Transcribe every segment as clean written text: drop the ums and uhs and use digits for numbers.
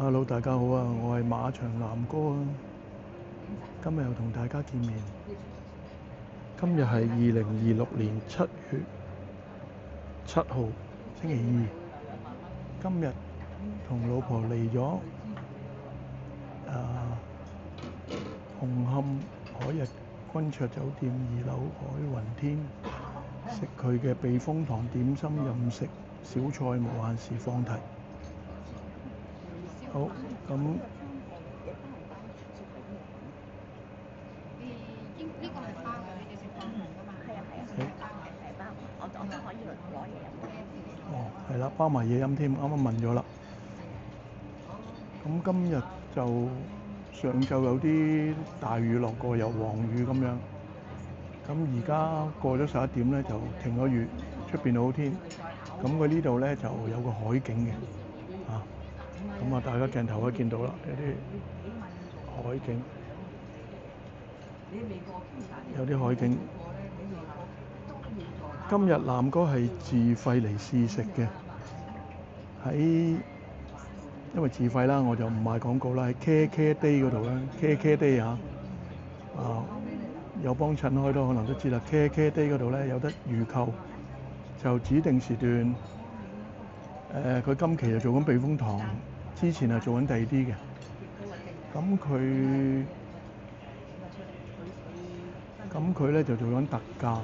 Hello，大家好啊！我係馬場南哥啊，今日又同大家見面。今日係2026年7月7號，星期二。今日同老婆嚟咗紅磡海逸君綽酒店2樓海雲天，食佢嘅避風塘點心任食小菜無限時放題。好，咁呢個係包嘅，你哋食飯㗎嘛？係啊，包嘅，我都可以攞嘢飲。哦，係啦，包埋嘢飲添，啱啱問咗啦。咁今日就上晝有啲大雨落過，有黃雨咁樣。咁而家過咗11點咧，就停咗雨，出邊好天。咁佢呢度咧就有個海景嘅，咁啊大家鏡頭可以見到啦，有啲海景，有啲海景。今日南哥係自費嚟試食嘅，因為自費啦，我就唔賣廣告啦，喺 KK Day 嗰度啦 ，KK Day 有幫襯開都可能都知啦。KK Day 嗰度咧有得預購，就指定時段。佢今期就做緊避風塘，之前係做緊第二啲嘅。咁佢咧就做緊特價，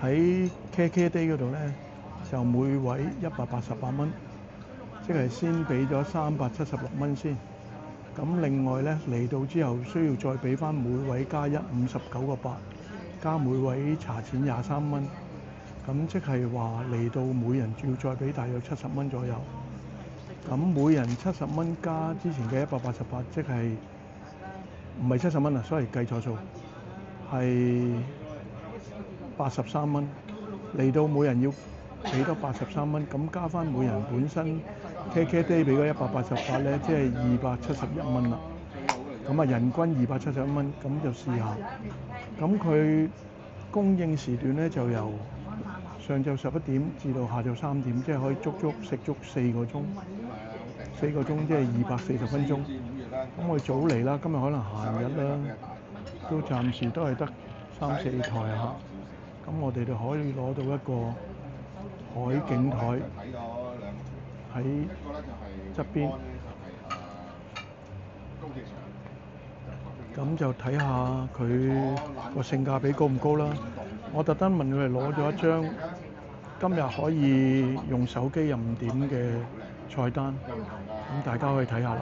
喺 KK Day 嗰度咧就每位188蚊，即係先俾咗376蚊先。咁另外咧嚟到之後需要再俾翻每位加159個8，加每位茶錢23蚊。咁即係話嚟到每人要再俾大約70蚊左右。咁每人70蚊加之前嘅188，即係唔係70蚊啊？sorry，計錯數，係83蚊。嚟到每人要俾多83蚊，咁加翻每人本身 KK Day 俾嗰188咧，即係271蚊啦。咁啊人均271蚊，咁就試下。咁佢供應時段咧就由上晝11點至到下晝3點，即係可以食足4個鐘，4個鐘即係240分鐘。咁我哋早嚟啦，今日可能閒日啦，都暫時都係得3-4台客。咁我哋就可以攞到一個海景台喺側邊，咁就睇下佢個性價比高唔高啦。我特登問佢哋攞咗一張今日可以用手機任點嘅菜單，咁大家可以睇下啦。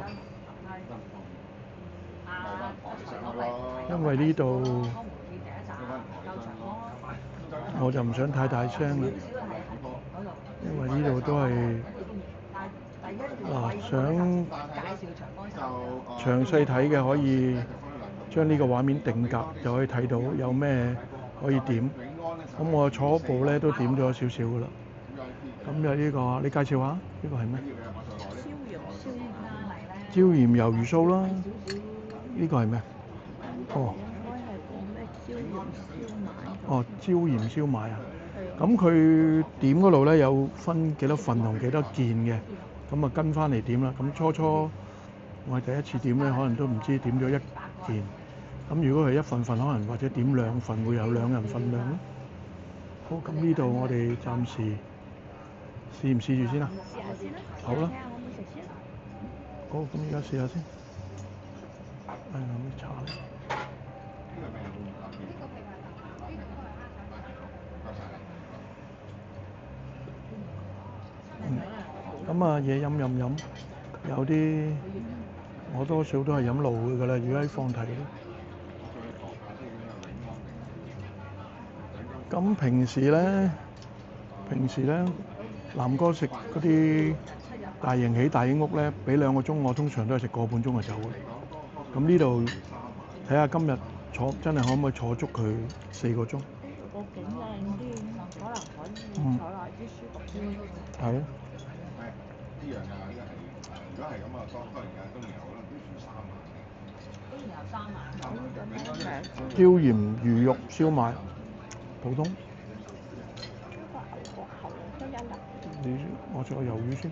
因為呢度我就唔想太大聲啦，因為呢度都係想詳細睇嘅可以將呢個畫面定格，就可以睇到有咩可以點。咁我初步咧都點咗少少噶啦。咁有呢個，你介紹下呢個係咩？椒鹽魷魚酥啦。呢個係咩？哦。哦，椒鹽燒賣啊！咁佢點嗰度咧有分幾多份同幾多件嘅，咁啊跟翻嚟點啦。咁初我係第一次點咧，可能都唔知點咗1件。咁如果係1份，可能或者點2份，會有2人份量咯。好，咁呢度我哋暫時試唔試住先啦？試下先啦。好啦。好，咁而家試下先。飲啲茶。咁啊嘢飲，有啲我多數都係飲露嘅啦，如果喺放題咧。咁平時咧，南哥食嗰啲大型起大英屋咧，俾2個鐘，我通常都係食個半鐘就走嘅。咁呢度睇下今日真係可唔可以坐足佢4個鐘？個景靚啲，可能可以坐耐啲舒服啲。係啊。呢樣啊，如果係咁啊，當然可能都住3晚。椒鹽魚肉燒賣，普通。我食個魷魚先。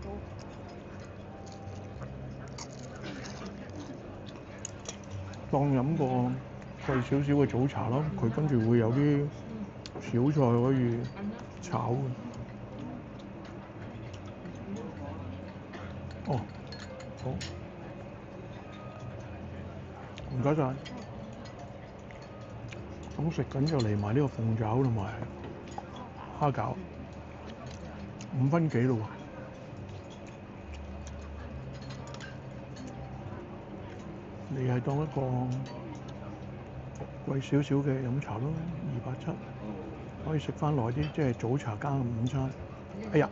都當飲個貴少少嘅早茶咯，佢跟住會有啲小菜可以炒嘅。哦，好，唔該晒。咁食緊就嚟埋呢個鳳爪同埋蝦餃，5分幾咯喎。你係當一個貴少少嘅飲茶咯，287，可以食翻耐啲，即係早茶加午餐。哎呀！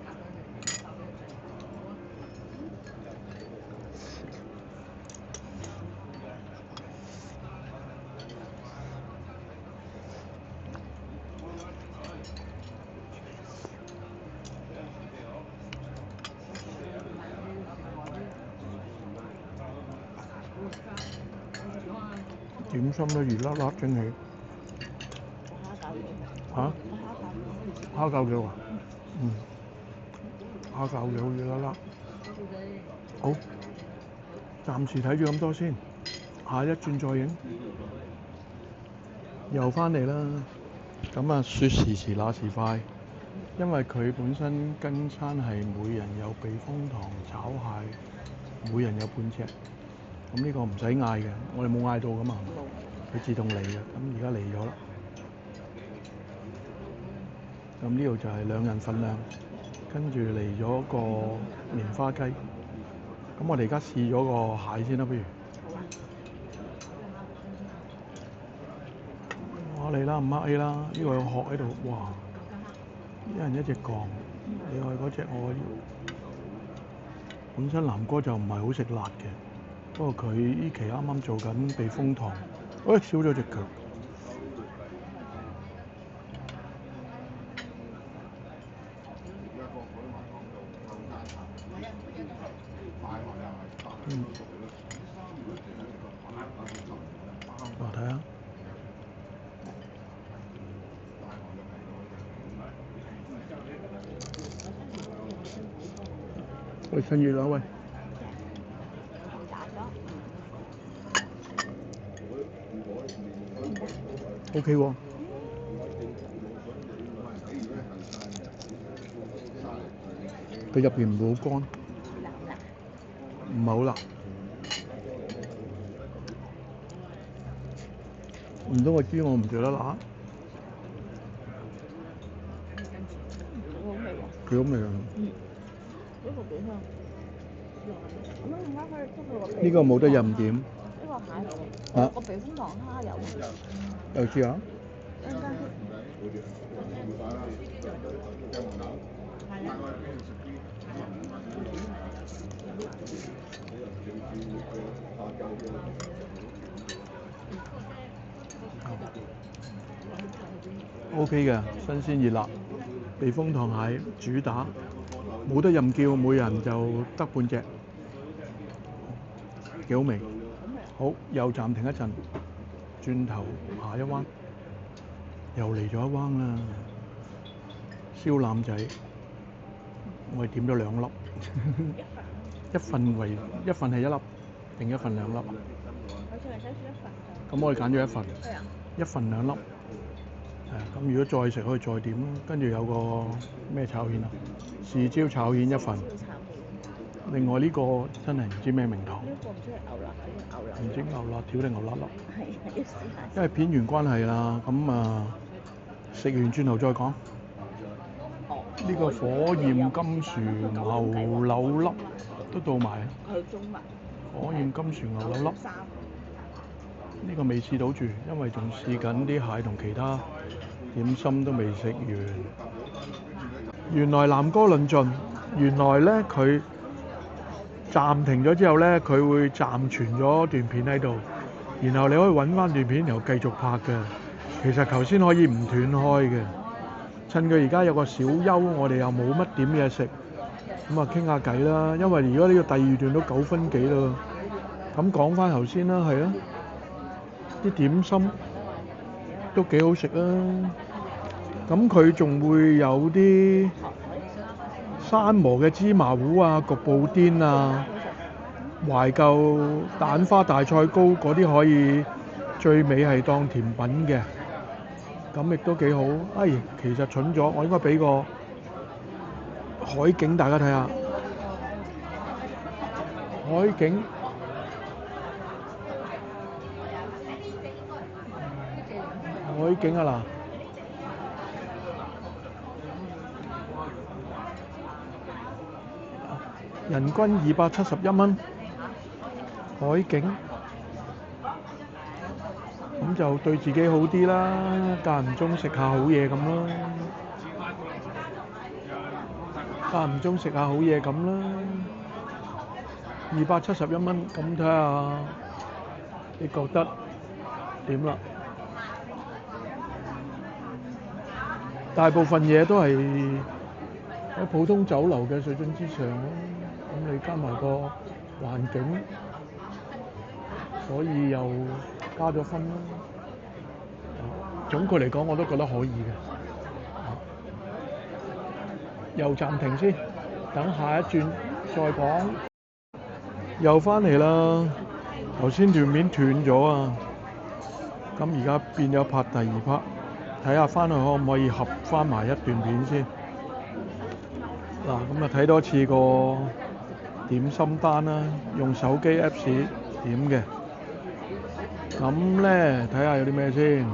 點心都熱辣辣蒸起。嚇？蝦餃幾好啊？嗯。蝦餃幾好，熱辣辣。好，暫時睇住咁多先，下一轉再影。又翻嚟啦。咁啊，說時遲那時快，因為佢本身跟餐係每人有避風塘炒蟹，每人有半隻。咁呢個唔使嗌嘅，我哋冇嗌到噶嘛，佢自動嚟嘅。咁而家嚟咗啦。咁呢度就係2人份量，跟住嚟咗個棉花雞。咁我哋而家試咗個蟹先啦，不如。我嚟啦，唔客氣啦。呢個有殼喺度，哇！一人一隻降，另外嗰隻我要。本身南哥就唔係好食辣嘅，不過佢呢期啱啱做緊避風塘，喂，少咗隻腳。我睇下。喂，趁熱啦，喂。OK 喎。佢入邊唔會好乾，唔係好辣。唔通我知我唔食得辣？幾好味啊！呢個幾香。咁樣點解可以捉到個？呢個冇得任點。呢個蟹嚟。啊。個避風塘蝦有。又試下。陣間。OK 嘅，新鮮熱辣，避風塘蟹主打，冇得任叫，每人就得半隻，幾好味。好，又暫停一陣，轉頭下一彎，又嚟咗一彎啦。燒腩仔，我哋點咗2粒，一份係1粒，定1份2粒啊？我仲係想選1份。咁我哋揀咗1份，係啊。1份2粒。咁如果再食可以再點咯，跟住有個咩炒蜆啊？豉椒炒蜆1份。另外呢個真係唔知咩名堂。呢個唔知係牛辣定唔知牛辣條定牛辣粒。係，要試下。因為片源關係啦，咁食完轉頭再講。呢個火焰金薯牛柳粒都到埋。係中文。火焰金薯牛柳粒。呢個未試到住，因為仲試緊啲蟹同其他點心都未食完。原來南哥論盡，原來咧佢暫停咗之後咧，佢會暫存咗段片喺度，然後你可以揾翻段片，然後繼續拍嘅。其實頭先可以唔斷開嘅，趁佢而家有個小休，我哋又冇乜點嘢食，咁啊傾下偈啦。因為而家呢個第2段都9分幾啦，咁講翻頭先啦，係啊。啲點心都幾好食啊！咁佢仲會有啲山磨嘅芝麻糊啊、焗布甸啊、懷舊蛋花大菜糕嗰啲可以最尾係當甜品嘅，咁亦都幾好。其實蠢咗，我應該俾個海景大家睇下。海景啊嗱，人均271蚊，海景咁就對自己好啲啦，間唔中食下好嘢咁啦，271蚊，咁睇下你覺得點啦？大部分嘢都係喺普通酒樓嘅水準之上咯，咁你加埋個環境，所以又加咗分啦。總括嚟講，我都覺得可以嘅。又暫停先，等下一轉再講。又翻嚟啦，頭先段片斷咗啊，咁而家變咗拍第二 part，睇下翻去可唔可以合翻埋一段片先。嗱，咁啊睇多次個點心單啦，用手機 Apps 點嘅。咁咧睇下有啲咩先，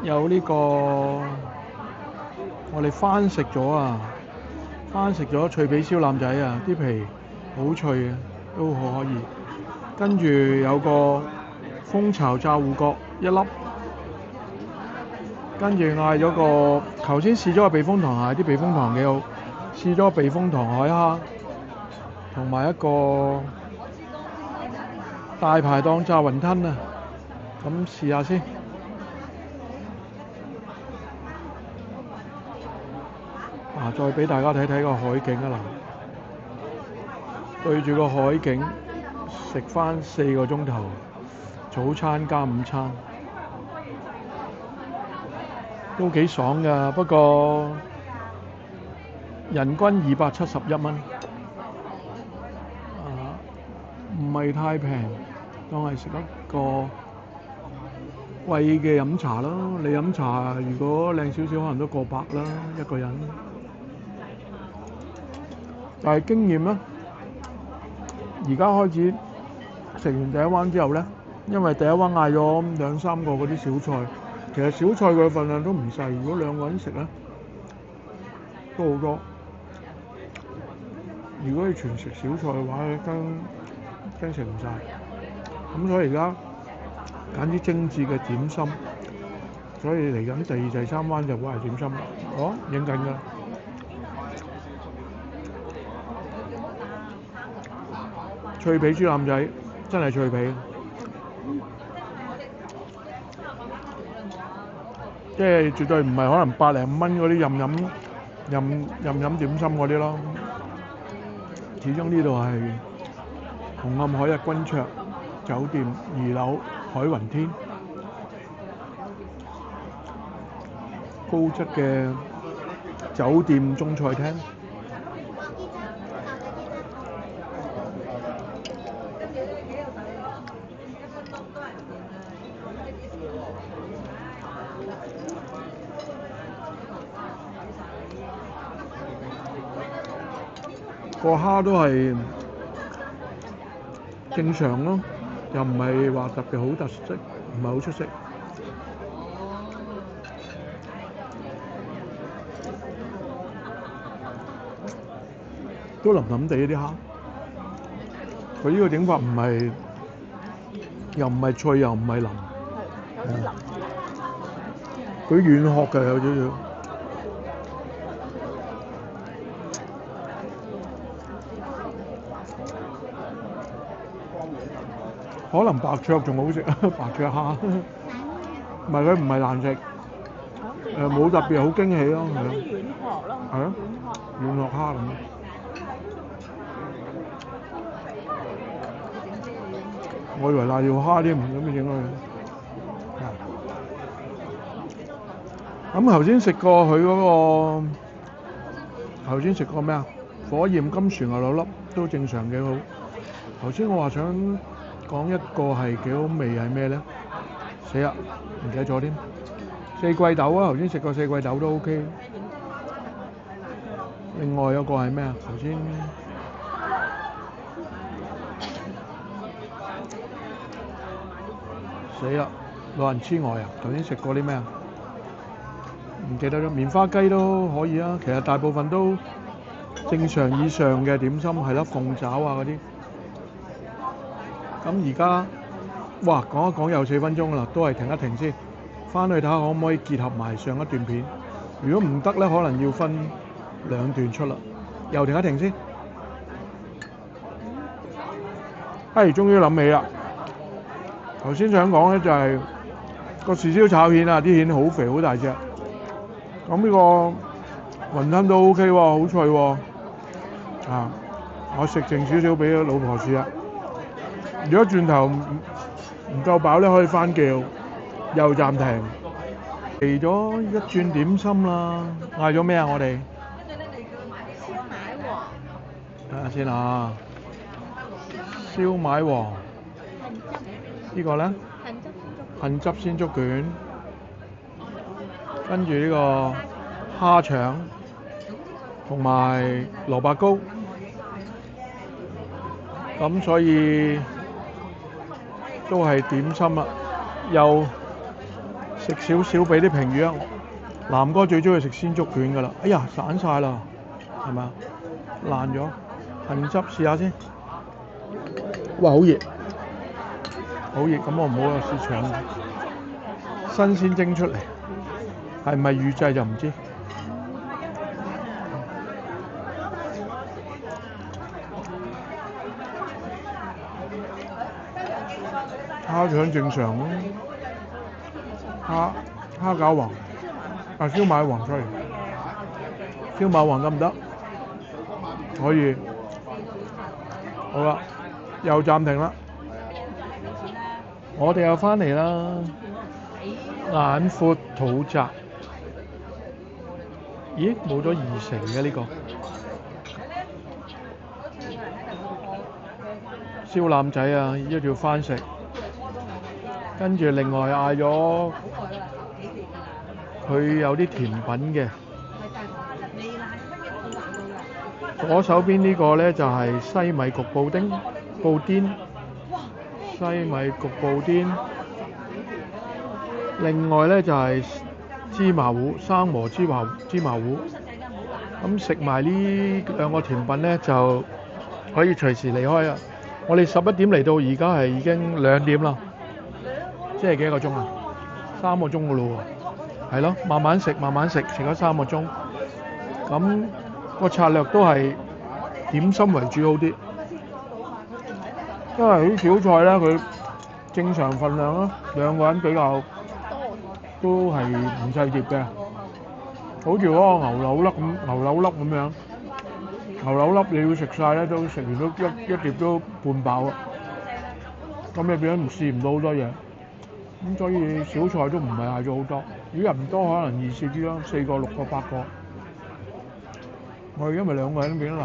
有呢個我哋翻食咗脆皮燒腩仔啊，啲皮好脆啊，都好可以。跟住有個蜂巢炸芋角1粒，跟住嗌咗個頭先試咗個避風塘蟹，啲避風塘幾好，試咗個避風塘海蝦，同埋一個大排檔炸雲吞啊，咁試下先。再俾大家睇睇個海景啊嗱，對住個海景食翻4個鐘頭，早餐加午餐都幾爽㗎。不過人均271蚊，唔係太平，當係食一個貴嘅飲茶咯。你飲茶如果靚少少，可能都過百啦一個人。但係經驗啦，而家開始食完第一彎之後咧，因為第一彎嗌咗2-3個嗰啲小菜，其實小菜佢份量都唔細，如果2個人食咧都好多。如果你全食小菜嘅話，驚食唔晒。咁所以而家揀啲精緻嘅點心，所以嚟緊第2、第3彎就會係點心啦。影緊㗎。脆皮豬腩仔真係脆皮，即係絕對唔係可能百零蚊嗰啲任點心嗰啲咯。始終呢度係紅磡海逸君綽酒店2樓海雲天，高質嘅酒店中菜廳。個蝦都係正常咯，又唔係話特別好特色，唔係好出色。都腍腍地啲蝦，佢呢個整法唔係又唔係脆又唔係腍，佢軟殼嘅有少少。可能白灼仲好食啊，白灼蝦，唔係佢唔係難食，冇特別好驚喜咯，係咯，係咯，軟殼蝦咁。我以為瀨尿蝦添，咁樣整落去。咁頭先食過佢嗰個頭先食過咩啊？火焰金旋牛柳粒都正常幾好。頭先我話想講一個係幾好味係咩咧？死啦，唔記得咗添。四季豆啊，頭先食過四季豆都 OK。另外有個係咩啊？頭先死啦，老人痴呆啊！頭先食過啲咩啊？唔記得咗，棉花雞都可以啊。其實大部分都正常以上嘅點心係啦，鳳爪啊嗰啲。咁而家哇，講一講又4分鐘啦，都係停一停先，翻去睇下可唔可以結合埋上一段片。如果唔得咧，可能要分2段出啦。又停一停先。終於諗起啦！頭先想講咧就係個豉燒炒蜆啊，啲蜆好肥好大隻。咁呢個雲吞都 OK 喎，好脆喎。我食剩少少俾老婆試啦。如果轉頭唔夠飽咧，可以翻叫，又暫停。嚟咗一轉點心啦，嗌咗咩啊？我哋燒賣王。睇下先啊，燒賣王。呢個咧？杏汁鮮竹卷。跟住呢個蝦腸同埋蘿蔔糕。咁所以都係點心啦，又食少少俾啲評語啊！南哥最中意食鮮竹卷㗎啦，哎呀散晒啦，係咪啊？爛咗，杏汁試下先。哇，好熱，好熱，咁我唔好啊，試腸，新鮮蒸出嚟，係咪預製就唔知。蝦腸正常咯，蝦餃王，燒賣王sorry，燒賣王得唔得？可以，好啦，又暫停啦。我哋又翻嚟啦，眼闊肚窄。咦，冇咗2成嘅呢個燒腩仔啊，一定要翻食。跟住另外嗌咗佢有啲甜品嘅，左手邊呢個咧就係西米焗布丁，西米焗布丁。另外咧就係芝麻糊，生磨芝麻糊。咁食埋呢2個甜品咧就可以隨時離開啦。我哋11點嚟到，而家係已經2點啦。即係幾個鐘啊？3個鐘噶咯喎，係咯，慢慢食，食咗3個鐘。咁個策略都係點心為主好啲，因為啲小菜咧佢正常份量啦，2個人比較都係唔細碟嘅，好似嗰個牛柳粒咁樣，牛柳粒你要食晒咧，都食完都一碟都半飽啊。咁你變咗試唔到好多嘢。咁所以小菜都唔係嗌咗好多，如果人唔多可能易試啲咯，4個、6個、8個。我哋因為2個人變得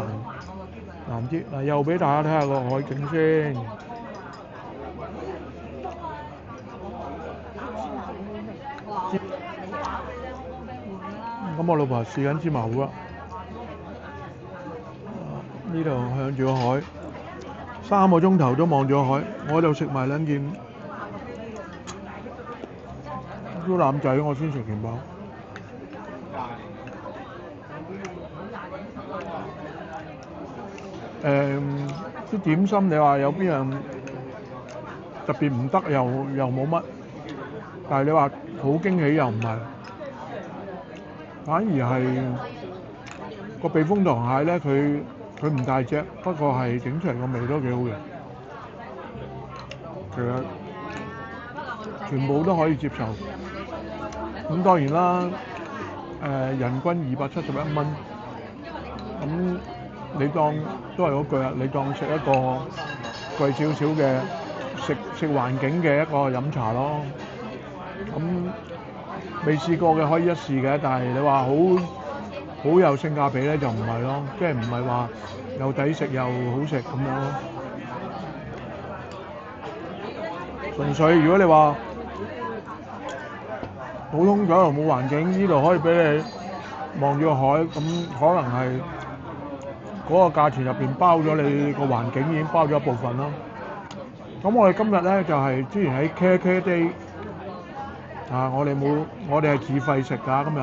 難啲。嗱，又俾大家睇下個海景先。咁我老婆試緊芝麻糊啦。呢度向住個海，3個鐘頭都望住個海，我就食埋2件。燒腩仔我先食完飽。啲點心你話有邊樣特別唔得又冇乜，但係你話好驚喜又唔係，反而係個避風塘蟹咧，佢唔大隻，不過係整出嚟個味都幾好嘅。其實全部都可以接受。咁當然啦，人均271蚊。咁你當都係嗰句啊，你當食一個貴少少嘅食環境嘅一個飲茶咯。咁未試過嘅可以一試嘅，但係你話好好有性價比咧就唔係咯，即係唔係話又抵食又好食咁樣咯。純粹如果你話普通酒樓冇環境，呢度可以俾你望住個海，咁可能係嗰個價錢入邊包咗你個環境已經包咗一部分咯。咁我哋今日咧就係之前喺 KK Day 我哋係自費食㗎今日，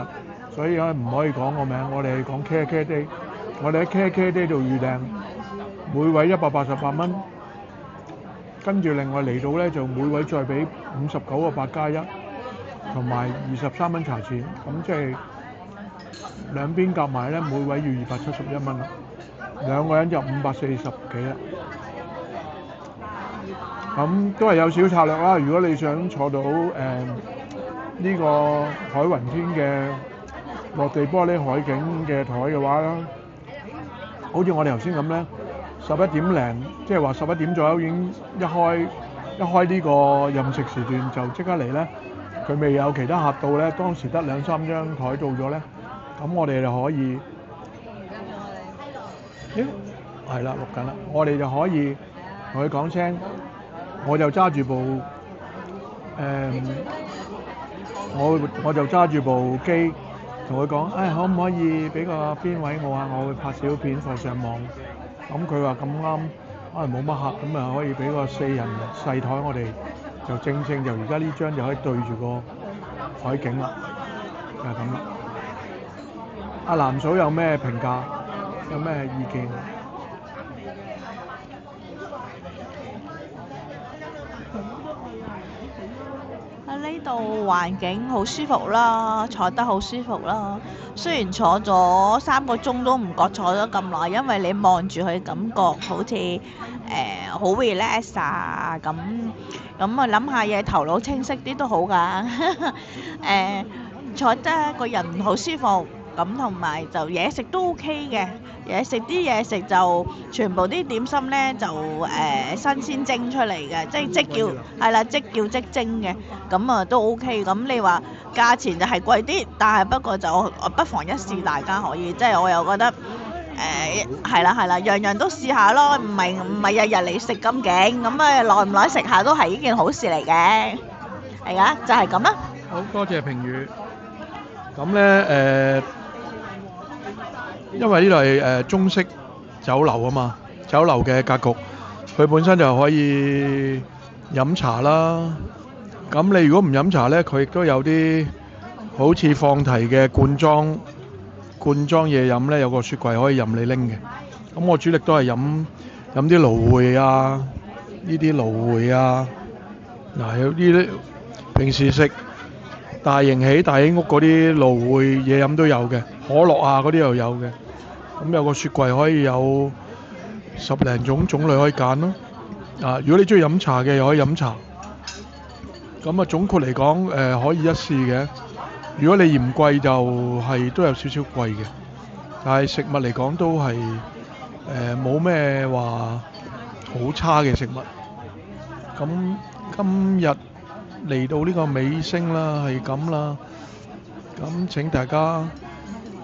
所以咧唔可以講個名，我哋係講 KK Day。我哋喺 KK Day 度預訂，每位188蚊，跟住另外嚟到咧就每位再俾59個8+1，同埋23蚊茶錢，咁即係兩邊夾埋咧每位要271蚊啦，兩個人就540幾啦。咁都係有少策略啦。如果你想坐到呢個海雲天嘅落地玻璃海景嘅台嘅話咧，好似我哋頭先咁咧，11點零，即係話11點左右已經一開呢個任食時段就即刻嚟咧。佢未有其他客到咧，當時得2-3張台到咗咧，咁我哋就可以，係啦錄緊啦，我哋就可以同佢講聲。我就揸住部我就揸住部機，同佢講，可唔可以俾個邊位我啊？我會拍小片放上網。咁佢話咁啱，可能冇乜客，咁啊可以俾個4人細台我哋，就正就而家呢張就可以對住個海景啦，就係咁啦。阿藍嫂有咩評價？有咩意見？呢度環境好舒服啦，坐得好舒服啦。雖然坐咗3個鐘都唔覺坐咗咁耐，因為你望住佢感覺好似好 relax 啊咁。咁啊諗下嘢，頭腦清晰啲都好㗎。坐得個人好舒服。咁同埋就嘢食都 OK 嘅，嘢食就全部啲點心咧就新鮮蒸出嚟嘅，即叫係啦，即叫即蒸嘅，咁啊都 OK。咁你話價錢就係貴啲，但係不過就不妨一試，大家可以，即係我又覺得係啦，樣樣都試下咯，唔係日日嚟食咁勁，咁啊耐唔耐食下都係呢件好事嚟嘅，係啊，就係咁啦。好多謝評語。咁咧因為呢度係中式酒樓啊嘛，酒樓嘅格局，佢本身就可以飲茶啦。咁你如果唔飲茶咧，佢亦都有啲好似放題嘅罐裝嘢飲咧，有個雪櫃可以任你拎嘅。咁我主力都係飲啲蘆薈啊，呢啲蘆薈啊，嗱有呢啲平時食大型屋嗰啲蘆薈嘢飲都有嘅，可樂啊嗰啲又有嘅。咁有個雪櫃可以有10零種類可以揀咯。如果你中意飲茶嘅又可以飲茶。咁啊總括嚟講可以一試嘅。如果你嫌貴就係都有少少貴嘅，但係食物嚟講都係冇咩話好差嘅食物。咁今日嚟到呢個尾聲啦，係咁啦。咁請大家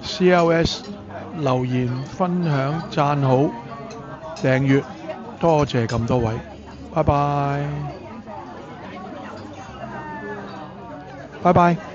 CLS 留言、分享、讚好、訂閱，多謝咁多位，拜拜，拜拜。